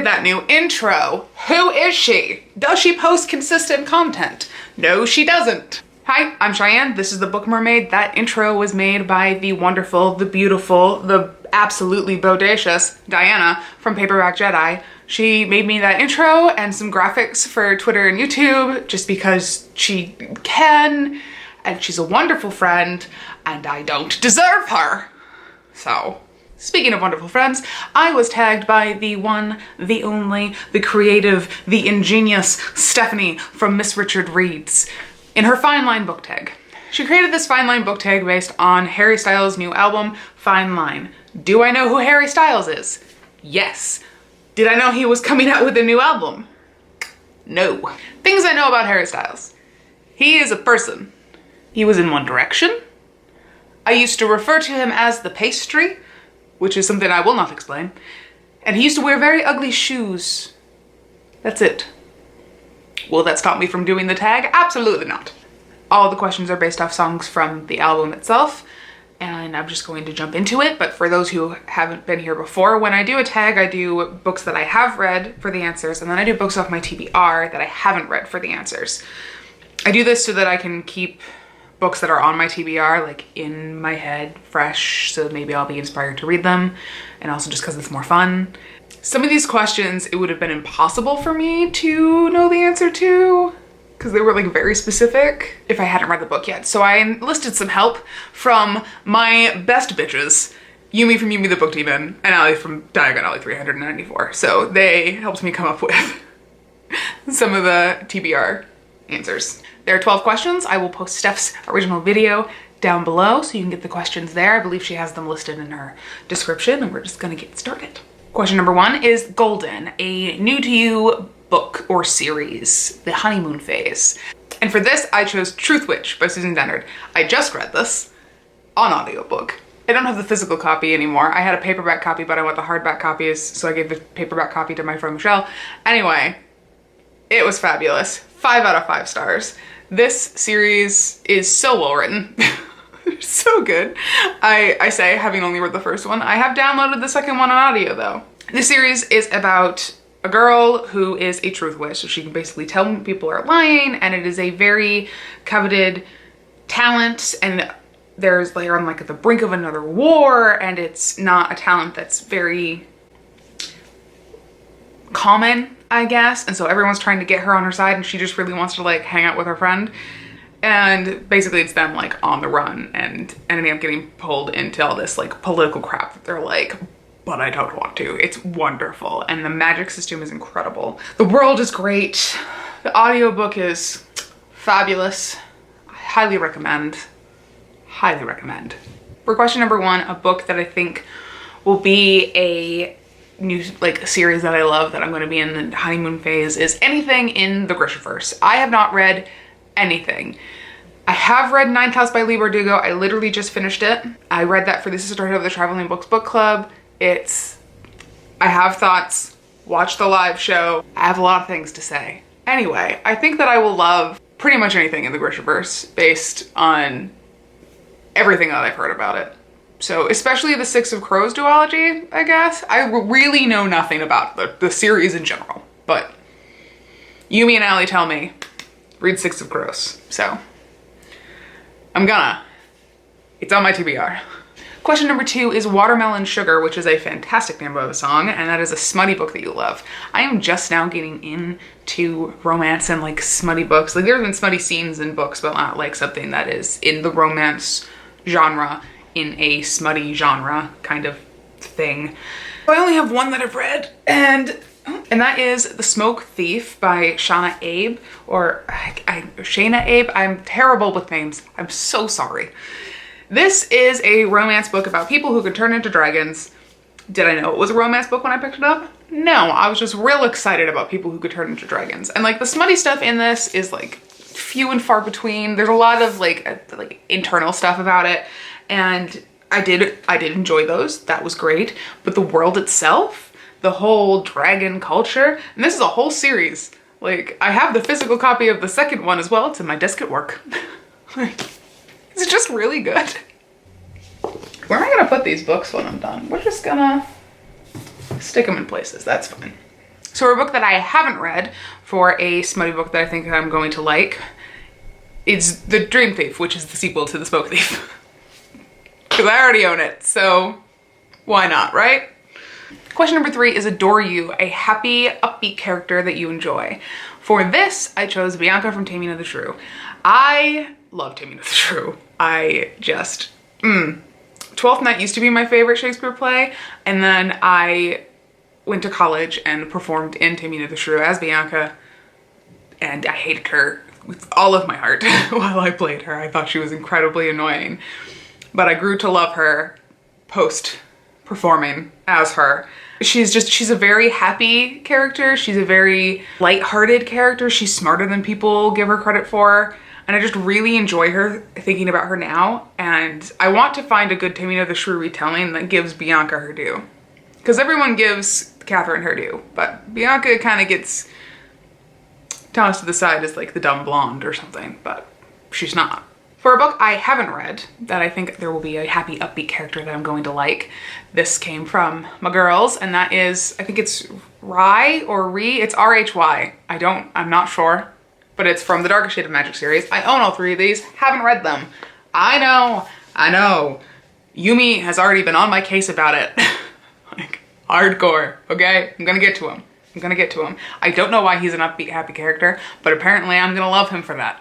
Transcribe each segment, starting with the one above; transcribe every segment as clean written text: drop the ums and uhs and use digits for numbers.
at that new intro. Who is she? Does she post consistent content? No, she doesn't. Hi, I'm Cheyenne. This is the Book Mermaid. That intro was made by the wonderful, the beautiful, the absolutely bodacious Diana from Paperback Jedi. She made me that intro and some graphics for Twitter and YouTube just because she can, and she's a wonderful friend, and I don't deserve her. So, speaking of wonderful friends, I was tagged by the one, the only, the creative, the ingenious Stephanie from Miss Richard Reads in her Fine Line book tag. She created this Fine Line book tag based on Harry Styles' new album, Fine Line. Do I know who Harry Styles is? Yes. Did I know he was coming out with a new album? No. Things I know about Harry Styles. He is a person. He was in One Direction. I used to refer to him as the pastry, which is something I will not explain. And he used to wear very ugly shoes. That's it. Will that stop me from doing the tag? Absolutely not. All the questions are based off songs from the album itself, and I'm just going to jump into it. But for those who haven't been here before, when I do a tag, I do books that I have read for the answers, and then I do books off my TBR that I haven't read for the answers. I do this so that I can keep books that are on my TBR like in my head fresh, so maybe I'll be inspired to read them, and also just because it's more fun. Some of these questions it would have been impossible for me to know the answer to because they were like very specific if I hadn't read the book yet. So I enlisted some help from my best bitches, Yumi from Yumi the Book Demon and Ali from Diagon Alley 394. So they helped me come up with some of the TBR answers. There are 12 questions. I will post Steph's original video down below so you can get the questions there. I believe she has them listed in her description, and we're just gonna get started. Question number 1 is Golden, a new to you book or series, the honeymoon phase. And for this, I chose Truth Witch by Susan Dennard. I just read this on audiobook. I don't have the physical copy anymore. I had a paperback copy, but I want the hardback copies, so I gave the paperback copy to my friend Michelle. Anyway, it was fabulous. 5 out of 5 stars. This series is so well written. So good. I say, having only read the first one, I have downloaded the second one on audio though. This series is about a girl who is a truth witch, so she can basically tell when people are lying, and it is a very coveted talent, and they're on like the brink of another war, and it's not a talent that's very common, I guess, and so everyone's trying to get her on her side, and she just really wants to like hang out with her friend. And basically it's them like on the run and ending up getting pulled into all this like political crap that they're like, but I don't want to. It's wonderful. And the magic system is incredible. The world is great. The audiobook is fabulous. I highly recommend. Highly recommend. For question number 1, a book that I think will be a new like series that I love that I'm going to be in the honeymoon phase is anything in the Grishaverse. I have not read anything. I have read Ninth House by Leigh Bardugo. I literally just finished it. I read that for the Sisterhood of the Traveling Books book club. I have thoughts, watch the live show. I have a lot of things to say. Anyway, I think that I will love pretty much anything in the Grishaverse based on everything that I've heard about it. So especially the Six of Crows duology, I guess. I really know nothing about the series in general, but Yumi and Ali tell me, read Six of Crows. So it's on my TBR. Question number 2 is Watermelon Sugar, which is a fantastic name of a song, and that is a smutty book that you love. I am just now getting into romance and like smutty books. Like there have been smutty scenes in books, but not like something that is in the romance genre, in a smutty genre kind of thing. I only have one that I've read, and that is The Smoke Thief by Shana Abe, or Shayna Abe. I'm terrible with names. I'm so sorry. This is a romance book about people who can turn into dragons. Did I know it was a romance book when I picked it up? No, I was just real excited about people who could turn into dragons. And like the smutty stuff in this is like few and far between. There's a lot of like internal stuff about it, and I did enjoy those. That was great. But the world itself, the whole dragon culture, and this is a whole series. Like I have the physical copy of the second one as well. It's in my desk at work. It's just really good. Where am I gonna put these books when I'm done? We're just gonna stick them in places. That's fine. So for a book that I haven't read, for a smutty book that I think I'm going to like, it's The Dream Thief, which is the sequel to The Smoke Thief. Because I already own it, so why not, right? Question number 3 is adore you, a happy, upbeat character that you enjoy. For this, I chose Bianca from Taming of the Shrew. I love Taming of the Shrew. Twelfth Night used to be my favorite Shakespeare play, and then I went to college and performed in Taming of the Shrew as Bianca, and I hated her with all of my heart while I played her. I thought she was incredibly annoying, but I grew to love her post-performing as her. She's a very happy character. She's a very lighthearted character. She's smarter than people give her credit for. And I just really enjoy her, thinking about her now. And I want to find a good Taming of the Shrew retelling that gives Bianca her due. Because everyone gives Catherine her due, but Bianca kind of gets tossed to the side as like the dumb blonde or something, but she's not. For a book I haven't read that I think there will be a happy, upbeat character that I'm going to like, this came from my girls, and that is, I think it's Rhy or Rhi, it's R-H-Y. I'm not sure, but it's from the Darkest Shade of Magic series. I own all 3 of these, haven't read them. I know. Yumi has already been on my case about it. Like, hardcore, okay? I'm gonna get to him. I don't know why he's an upbeat, happy character, but apparently I'm gonna love him for that.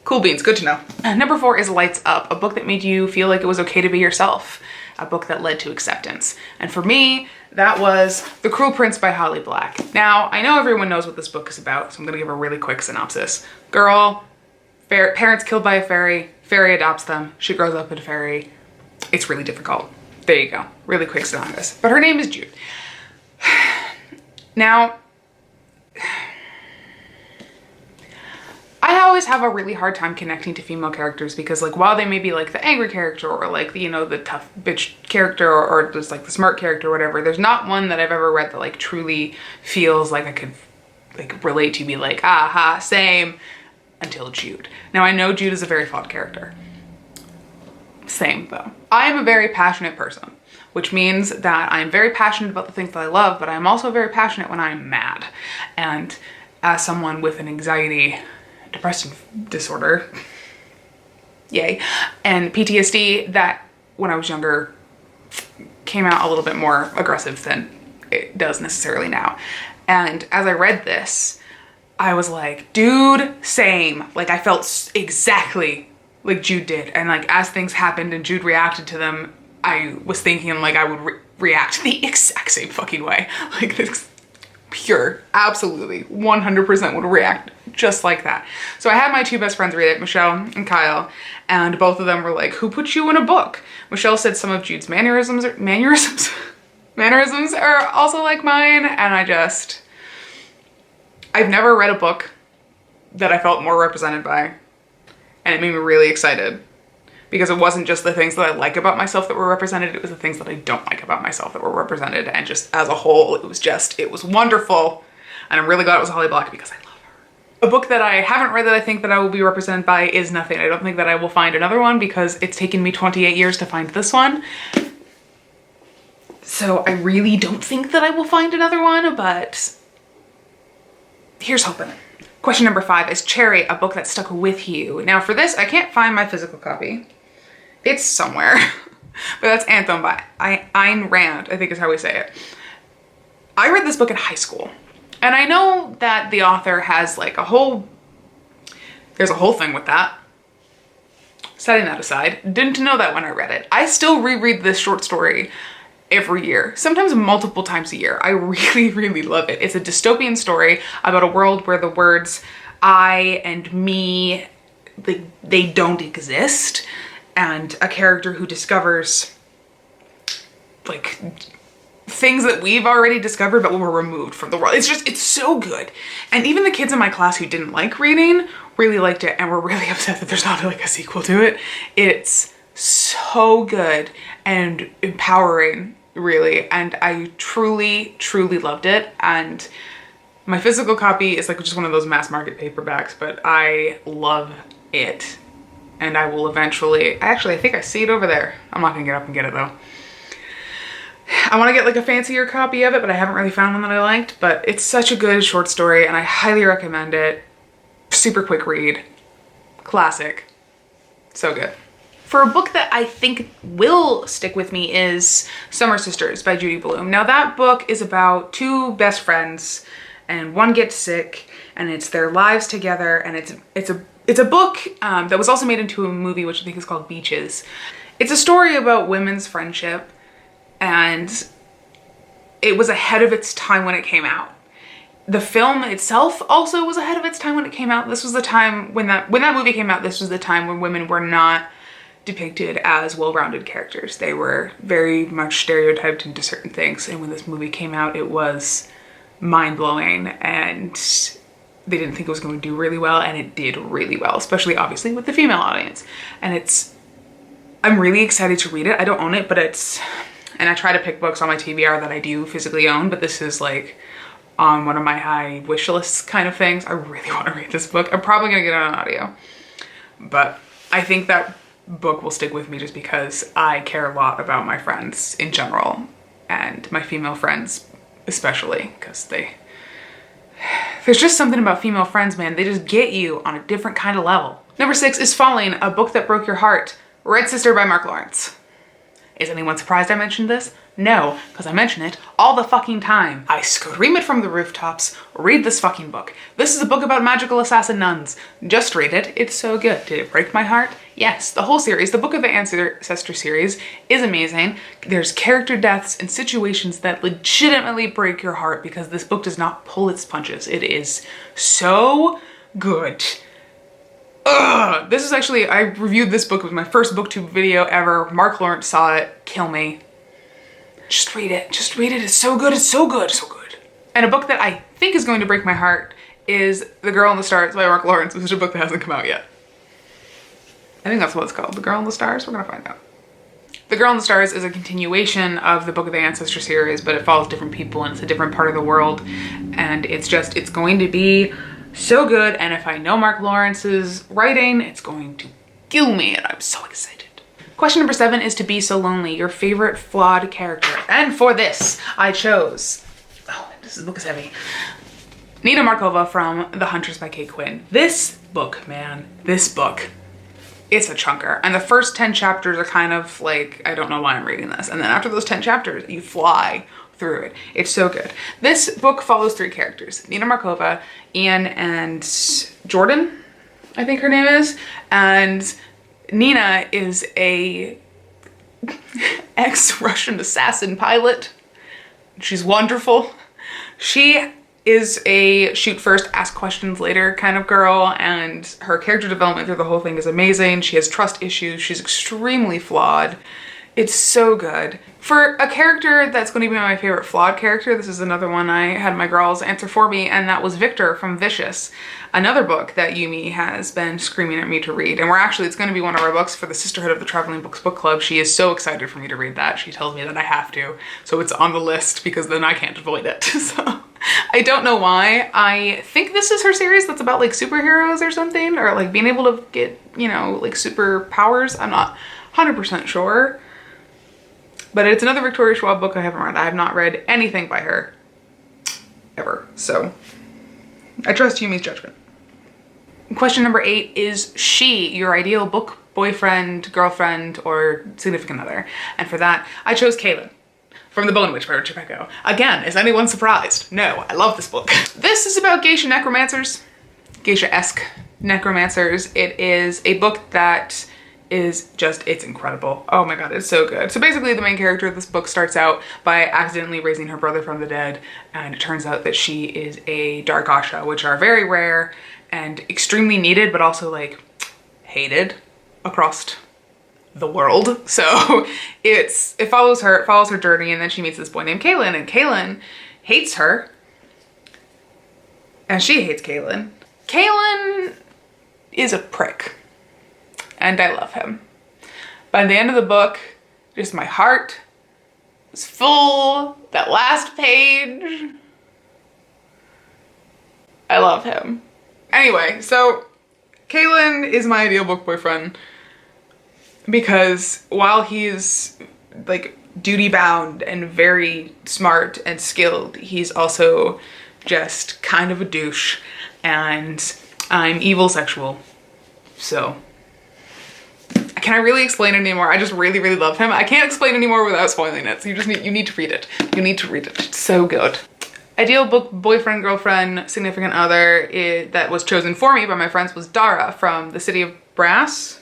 Cool beans, good to know. Number 4 is Lights Up, a book that made you feel like it was okay to be yourself. A book that led to acceptance. And for me, that was The Cruel Prince by Holly Black. Now, I know everyone knows what this book is about, so I'm gonna give a really quick synopsis. Girl, parents killed by a fairy adopts them, she grows up in a fairy. It's really difficult. There you go, really quick synopsis. But her name is Jude. Now, I always have a really hard time connecting to female characters because, like, while they may be like the angry character or like the, you know, the tough bitch character or just like the smart character or whatever, there's not one that I've ever read that like truly feels like I could like relate to, be like, aha, same, until Jude. Now I know Jude is a very flawed character. Same though. I am a very passionate person, which means that I'm very passionate about the things that I love, but I'm also very passionate when I'm mad. And as someone with an anxiety depression disorder, yay, and PTSD that when I was younger came out a little bit more aggressive than it does necessarily now. And as I read this, I was like, dude, same. Like, I felt exactly like Jude did. And like, as things happened and Jude reacted to them, I was thinking like I would react the exact same fucking way. Like, this pure, absolutely, 100% would react just like that. So I had my 2 best friends read it, Michelle and Kyle, and both of them were like, who put you in a book? Michelle said some of Jude's mannerisms are also like mine, and I've never read a book that I felt more represented by, and it made me really excited. Because it wasn't just the things that I like about myself that were represented, it was the things that I don't like about myself that were represented. And just as a whole, it was wonderful. And I'm really glad it was Holly Black because I love her. A book that I haven't read that I think that I will be represented by is Nothing. I don't think that I will find another one because it's taken me 28 years to find this one. So I really don't think that I will find another one, but here's hoping. Question number 5 is Cherry, a book that stuck with you. Now for this, I can't find my physical copy. It's somewhere, but that's Anthem by Ayn Rand, I think is how we say it. I read this book in high school, and I know that the author has like there's a whole thing with that. Setting that aside, didn't know that when I read it. I still reread this short story every year, sometimes multiple times a year. I really, really love it. It's a dystopian story about a world where the words I and me, they don't exist. And a character who discovers like things that we've already discovered but were removed from the world. It's so good. And even the kids in my class who didn't like reading really liked it and were really upset that there's not like a sequel to it. It's so good and empowering, really. And I truly, truly loved it. And my physical copy is like just one of those mass market paperbacks, but I love it. And I will eventually, I think I see it over there. I'm not gonna get up and get it though. I want to get like a fancier copy of it, but I haven't really found one that I liked. But it's such a good short story and I highly recommend it. Super quick read. Classic. So good. For a book that I think will stick with me is Summer Sisters by Judy Blume. Now that book is about two best friends and one gets sick and it's their lives together, and it's a book that was also made into a movie, which I think is called Beaches. It's a story about women's friendship, and it was ahead of its time when it came out. The film itself also was ahead of its time when it came out. This was the time when that movie came out, this was the time when women were not depicted as well-rounded characters. They were very much stereotyped into certain things, and when this movie came out, it was mind-blowing, and they didn't think it was going to do really well, and it did really well, especially obviously with the female audience. And I'm really excited to read it. I don't own it, but and I try to pick books on my TBR that I do physically own, but this is like on one of my high wish lists kind of things. I really want to read this book. I'm probably gonna get it on audio, but I think that book will stick with me just because I care a lot about my friends in general, and my female friends especially, because there's just something about female friends, man. They just get you on a different kind of level. Number 6 is Falling, A Book That Broke Your Heart, Red Sister by Mark Lawrence. Is anyone surprised I mentioned this? No, because I mention it all the fucking time. I scream it from the rooftops. Read this fucking book. This is a book about magical assassin nuns. Just read it. It's so good. Did it break my heart? Yes. The whole series, the Book of the Ancestor series, is amazing. There's character deaths and situations that legitimately break your heart because this book does not pull its punches. It is so good. Ugh. This is actually, I reviewed this book. It was my first booktube video ever. Mark Lawrence saw it. Kill me. Just read it. Just read it. It's so good. It's so good. So good. And a book that I think is going to break my heart is The Girl in the Stars by Mark Lawrence, which is a book that hasn't come out yet. I think that's what it's called. The Girl in the Stars? We're gonna find out. The Girl in the Stars is a continuation of the Book of the Ancestor series, but it follows different people and it's a different part of the world. And it's going to be so good. And if I know Mark Lawrence's writing, it's going to kill me, and I'm so excited. Question number 7 is To Be So Lonely, your favorite flawed character. And for this, I chose, oh, this book is heavy, Nina Markova from The Huntress by Kate Quinn. This book, man, this book, it's a chunker. And the first 10 chapters are kind of like, I don't know why I'm reading this. And then after those 10 chapters, you fly through it. It's so good. This book follows 3 characters, Nina Markova, Ian, and Jordan, I think her name is. And Nina is a ex-Russian assassin pilot. She's wonderful. She is a shoot first, ask questions later kind of girl, and her character development through the whole thing is amazing. She has trust issues. She's extremely flawed. It's so good. For a character that's going to be my favorite flawed character, this is another one I had my girls answer for me, and that was Victor from Vicious, another book that Yumi has been screaming at me to read. And it's going to be one of our books for the Sisterhood of the Traveling Books Book Club. She is so excited for me to read that. She tells me that I have to, so it's on the list because then I can't avoid it. So I don't know why. I think this is her series that's about like superheroes or something, or like being able to get, you know, like superpowers. I'm not 100% sure. But it's another Victoria Schwab book I haven't read. I have not read anything by her ever. So I trust Yumi's judgment. Question number 8 is she your ideal book boyfriend, girlfriend, or significant other? And for that, I chose Kaylin from The Bone Witch by Richard Pecco. Again, is anyone surprised? No, I love this book. This is about geisha necromancers, geisha-esque necromancers. It is a book that is just, it's incredible. Oh my god, it's so good. So basically the main character of this book starts out by accidentally raising her brother from the dead, and it turns out that she is a Dargasha, which are very rare and extremely needed, but also like hated across the world. So it follows her journey, and then she meets this boy named Kaylin, and Kaylin hates her, and she hates Kaylin. Kaylin is a prick. And I love him. By the end of the book, just my heart was full. That last page, I love him. Anyway, so Kaylin is my ideal book boyfriend because while he's like duty bound and very smart and skilled. He's also just kind of a douche, and I'm evil sexual. So can I really explain it anymore? I just really, really love him. I can't explain anymore without spoiling it. So you need to read it. You need to read it. It's so good. Ideal book, boyfriend, girlfriend, significant other that was chosen for me by my friends was Dara from the City of Brass.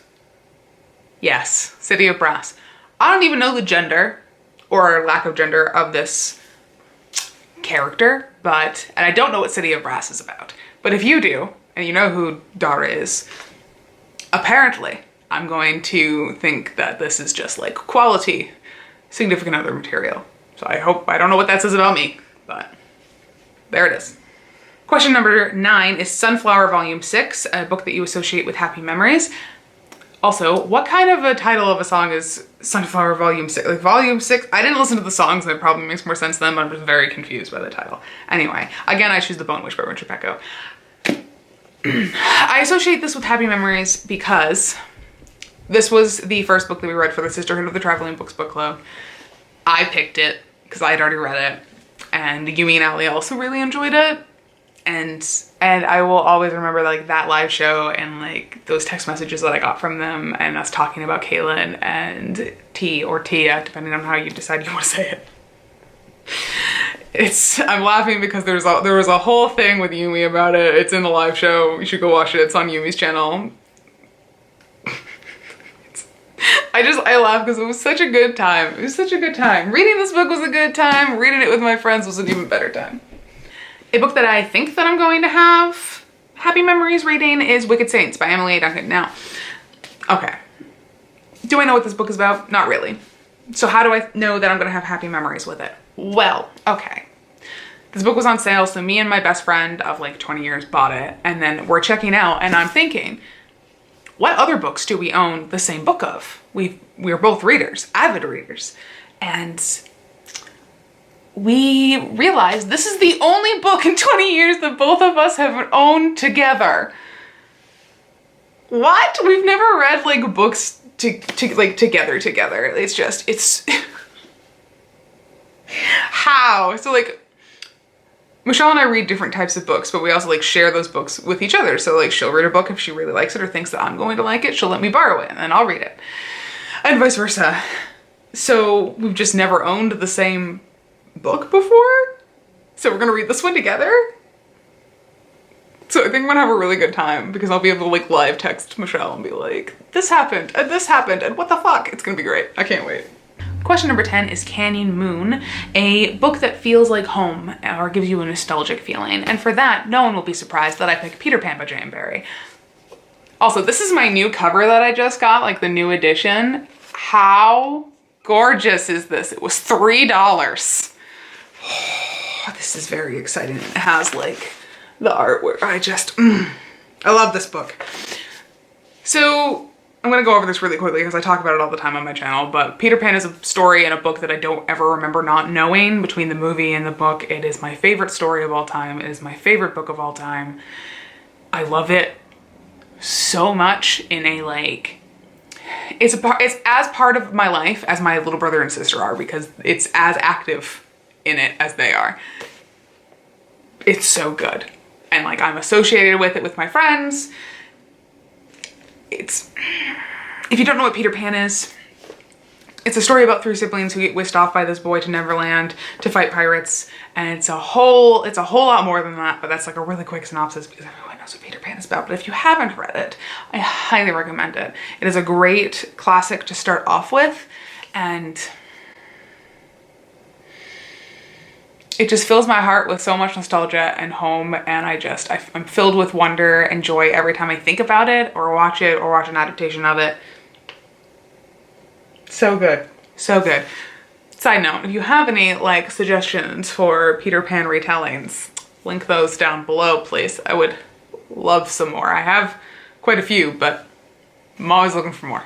Yes, City of Brass. I don't even know the gender or lack of gender of this character, and I don't know what City of Brass is about. But if you do, and you know who Dara is, apparently I'm going to think that this is just like quality significant other material. So I don't know what that says about me, but there it is. Question number 9 is Sunflower Volume 6, a book that you associate with happy memories. Also, what kind of a title of a song is Sunflower Volume 6? Like Volume 6? I didn't listen to the songs, and it probably makes more sense then, but I'm just very confused by the title. Anyway, again, I choose The Bone Witch by Richard Pecco. I associate this with happy memories because this was the first book that we read for the Sisterhood of the Traveling Books book club. I picked it because I had already read it, and Yumi and Ali also really enjoyed it. And I will always remember like that live show and like those text messages that I got from them and us talking about Kaylin and T or Tia, depending on how you decide you want to say it. I'm laughing because there was a whole thing with Yumi about it. It's in the live show. You should go watch it. It's on Yumi's channel. I laugh because it was such a good time. It was such a good time. Reading this book was a good time. Reading it with my friends was an even better time. A book that I think that I'm going to have happy memories reading is Wicked Saints by Emily A. Duncan. Now, okay. Do I know what this book is about? Not really. So how do I know that I'm going to have happy memories with it? Well, okay. This book was on sale, so me and my best friend of like 20 years bought it, and then we're checking out, and I'm thinking, what other books do we own the same book of? We're both readers, avid readers, and we realized this is the only book in 20 years that both of us have owned together. What? We've never read like books like together. It's how? So like Michelle and I read different types of books, but we also like share those books with each other. So like she'll read a book if she really likes it or thinks that I'm going to like it, she'll let me borrow it and then I'll read it. And vice versa. So we've just never owned the same book before. So we're gonna read this one together. So I think I'm gonna have a really good time because I'll be able to like live text Michelle and be like, this happened and what the fuck? It's gonna be great. I can't wait. Question number 10 is Canyon Moon, a book that feels like home or gives you a nostalgic feeling. And for that, no one will be surprised that I picked Peter Pan by J.M. Barrie. Also, this is my new cover that I just got, like the new edition. How gorgeous is this? It was $3. This is very exciting. It has like the artwork. I love this book. So I'm gonna go over this really quickly because I talk about it all the time on my channel, but Peter Pan is a story and a book that I don't ever remember not knowing. Between the movie and the book, it is my favorite story of all time. It is my favorite book of all time. I love it so much in a like, it's as part of my life as my little brother and sister are because it's as active in it as they are. It's so good. And like I'm associated with it with my friends. If you don't know what Peter Pan is, it's a story about 3 siblings who get whisked off by this boy to Neverland to fight pirates. And it's a whole lot more than that, but that's like a really quick synopsis because everyone knows what Peter Pan is about. But if you haven't read it, I highly recommend it. It is a great classic to start off with, and it just fills my heart with so much nostalgia and home, and I'm filled with wonder and joy every time I think about it or watch an adaptation of it. So good, so good. Side note, if you have any like suggestions for Peter Pan retellings, link those down below, please. I would love some more. I have quite a few, but I'm always looking for more.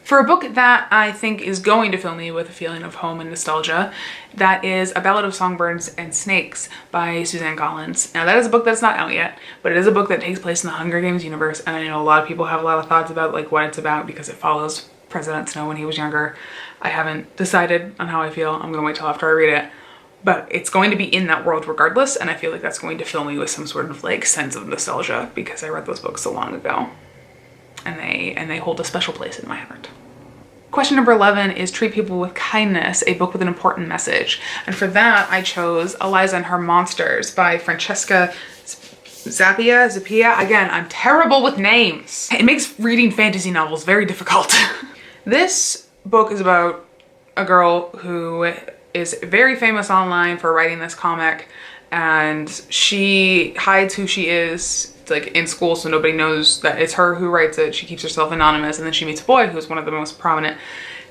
For a book that I think is going to fill me with a feeling of home and nostalgia, that is A Ballad of Songbirds and Snakes by Suzanne Collins. Now that is a book that's not out yet, but it is a book that takes place in the Hunger Games universe, and I know a lot of people have a lot of thoughts about like what it's about because it follows President Snow when he was younger. I haven't decided on how I feel. I'm gonna wait till after I read it. But it's going to be in that world regardless, and I feel like that's going to fill me with some sort of like sense of nostalgia because I read those books so long ago. And they hold a special place in my heart. Question number 11 is Treat People with Kindness, a book with an important message. And for that, I chose Eliza and Her Monsters by Francesca Zappia. Again, I'm terrible with names. It makes reading fantasy novels very difficult. This book is about a girl who is very famous online for writing this comic, and she hides who she is like in school so nobody knows that it's her who writes it. She keeps herself anonymous, and then she meets a boy who's one of the most prominent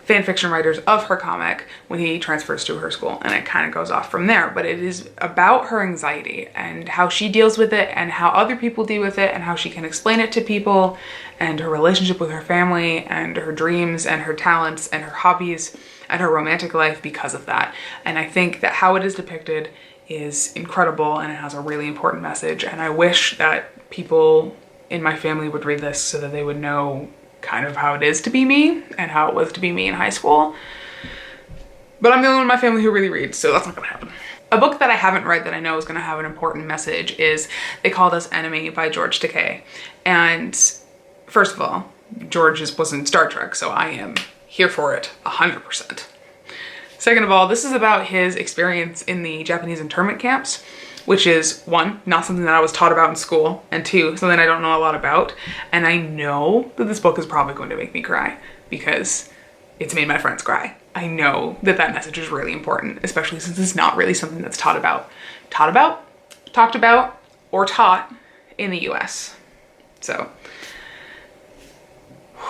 fan fiction writers of her comic when he transfers to her school, and it kind of goes off from there. But it is about her anxiety and how she deals with it and how other people deal with it and how she can explain it to people, and her relationship with her family and her dreams and her talents and her hobbies and her romantic life because of that. And I think that how it is depicted is incredible, and it has a really important message, and I wish that people in my family would read this so that they would know kind of how it is to be me and how it was to be me in high school. But I'm the only one in my family who really reads, so that's not gonna happen. A book that I haven't read that I know is gonna have an important message is They Called Us Enemy by George Takei. And first of all, George was in Star Trek, so I am here for it 100%. Second of all, this is about his experience in the Japanese internment camps, which is one, not something that I was taught about in school, and two, something I don't know a lot about. And I know that this book is probably going to make me cry because it's made my friends cry. I know that that message is really important, especially since it's not really something that's talked about, or taught in the US. So,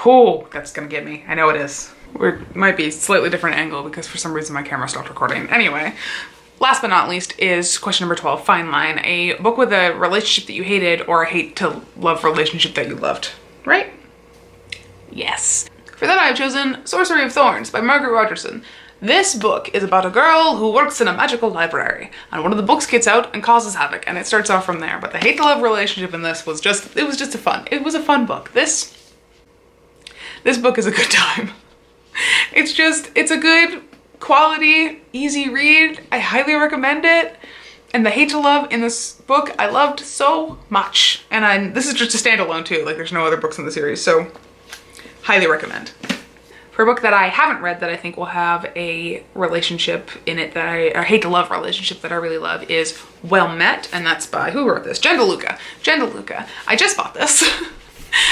whew, that's gonna get me. I know it is. It might be a slightly different angle because for some reason my camera stopped recording. Anyway, last but not least is question number 12, Fine Line, a book with a relationship that you hated or a hate to love relationship that you loved, right? Yes. For that, I've chosen Sorcery of Thorns by Margaret Rogerson. This book is about a girl who works in a magical library, and one of the books gets out and causes havoc, and it starts off from there. But the hate to love relationship in this was just a fun book. This book is a good time. It's a good quality, easy read. I highly recommend it. And the hate to love in this book, I loved so much. And this is just a standalone too, like there's no other books in the series, so highly recommend. For a book that I haven't read that I think will have a relationship in it that I hate to love relationship that I really love is Well Met, and that's by, who wrote this? Jen DeLuca. I just bought this.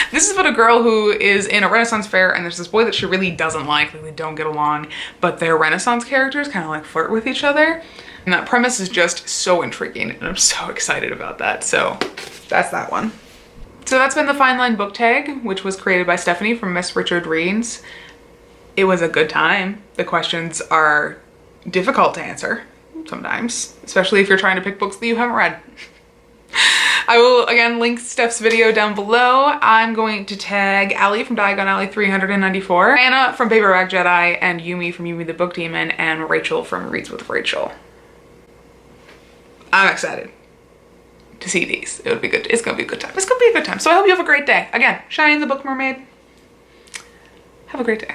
This is about a girl who is in a Renaissance fair, and there's this boy that she really doesn't like they don't get along, but their Renaissance characters kind of like flirt with each other. And that premise is just so intriguing, and I'm so excited about that. So that's that one. So that's been the Fine Line book tag, which was created by Stephanie from Miss Richard Reads. It was a good time. The questions are difficult to answer sometimes, especially if you're trying to pick books that you haven't read. I will again link Steph's video down below. I'm going to tag Allie from Diagon Alley 394, Anna from Paperback Jedi, and Yumi from Yumi the Book Demon, and Rachel from Reads with Rachel. I'm excited to see these. It would be good. It's gonna be a good time. So I hope you have a great day. Again, Cheyenne the Book Mermaid. Have a great day.